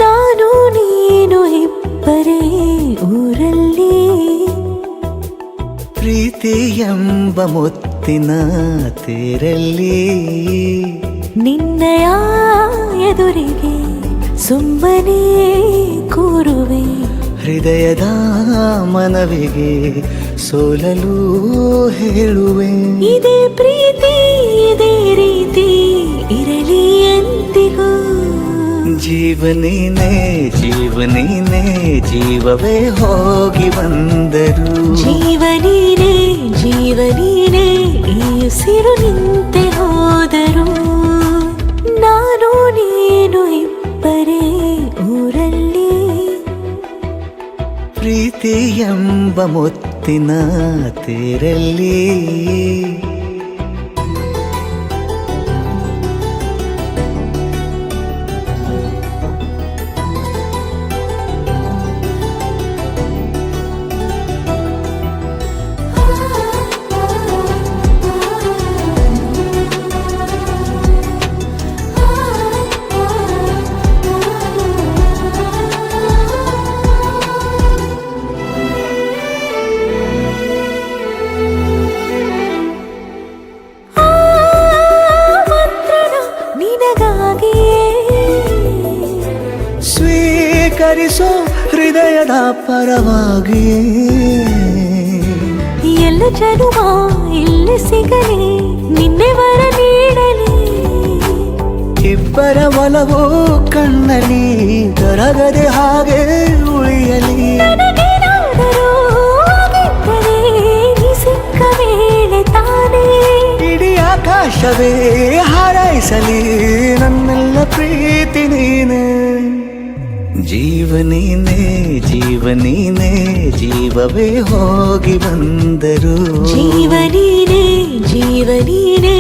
ನಾನು ನೀನು ಇಬ್ಬರೇ ಊರಲ್ಲಿ, ಪ್ರೀತಿ ಎಂಬ ಮುತ್ತಿನ ತೇರಲ್ಲಿ, ನಿನ್ನಯ ಎದುರಿಗೆ ಸುಮ್ಮನೆ ಕೂರುವೆ, ಹೃದಯದ ಮನವಿಗೆ ಸೋಲಲು ಹೇಳುವೆ. ಇದೇ ಪ್ರೀತಿ ಇದೇ ರೀತಿ ಇರಲಿ ಎಂದಿಗೂ. ಜೀವನೇನೆ ಜೀವನೇನೆ ಜೀವವೇ ಹೋಗಿ ಬಂದರು, ಜೀವನೀನೇ ಜೀವನೀನೇ ಈ ಉಸಿರು ನಿಂತೆ ಹೋದರು. ನಾನು ನೀನು ಇಬ್ಬರೇ ಊರಲ್ಲಿ, ಪ್ರೀತಿ ಎಂಬ ಮುತ್ತಿನ ತೇರಲ್ಲಿ. ಸ್ವೀಕರಿಸೋ ಹೃದಯದ ಪರವಾಗಿ, ಎಲ್ಲ ಜನುಮ ಇಲ್ಲಿ ಸಿಗಲಿ ನಿನ್ನೆ ವರ ನೀಡಲಿ. ಇಬ್ಬರ ಒಲವು ಕಣ್ಣಲ್ಲಿ ಕರಗದೆ ಹಾಗೆ ಉಳಿಯಲಿ. ನನಗೇನಾದರೂ ಆಗಿದ್ದರೆ ನೀ ಸಿಕ್ಕ ವೇಳೆ ತಾನೇ ಇಡೀ ಆಕಾಶವೇ ಹಾರೈಸಲಿ ನನ್ನೆಲ್ಲ ಪ್ರೀತಿ ನೀನೆ. ಜೀವನೀನೇ ಜೀವನೀನೇ ಜೀವವೇ ಹೋಗಿ ಬಂದರು, ಜೀವನೀನೇ ಜೀವನೀನೇ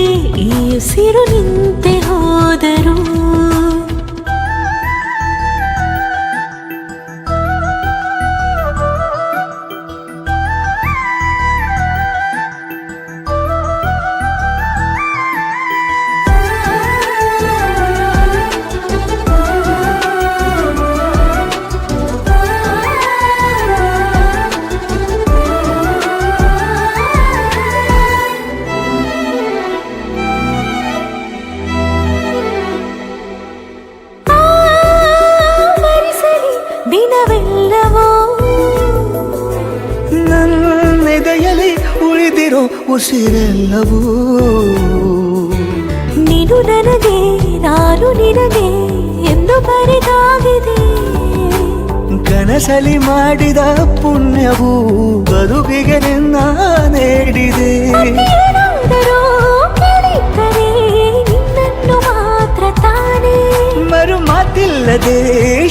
ಈ ಉಸಿರು ನಿಂತೆ ಹೋದರು. ದಿನವೆಲ್ಲವೋ ನನ್ನೆದೆಯಲ್ಲಿ ಉಳಿದಿರೋ ಉಸಿರೆಲ್ಲವೂ, ನೀನು ನನಗೆ ನಾನು ನಿನಗೆ ಎಂದು ಬರೆದಾಗಿದೆ. ಕನಸಲಿ ಮಾಡಿದ ಪುಣ್ಯವು ಬದುಕಿಗೆ ನಿನ್ನ ನೀಡಿದೆ. ಏನಾದರೂ ಕೇಳಿದ್ದರೆ ನಿನ್ನನ್ನು ಮಾತ್ರ ತಾನೇ, ಮರು ಮಾತಿಲ್ಲದೆ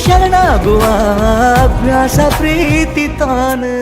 ಶರಣಾಗುವ ಅಭ್ಯಾಸ ಪ್ರೀತಿ ತಾನೆ.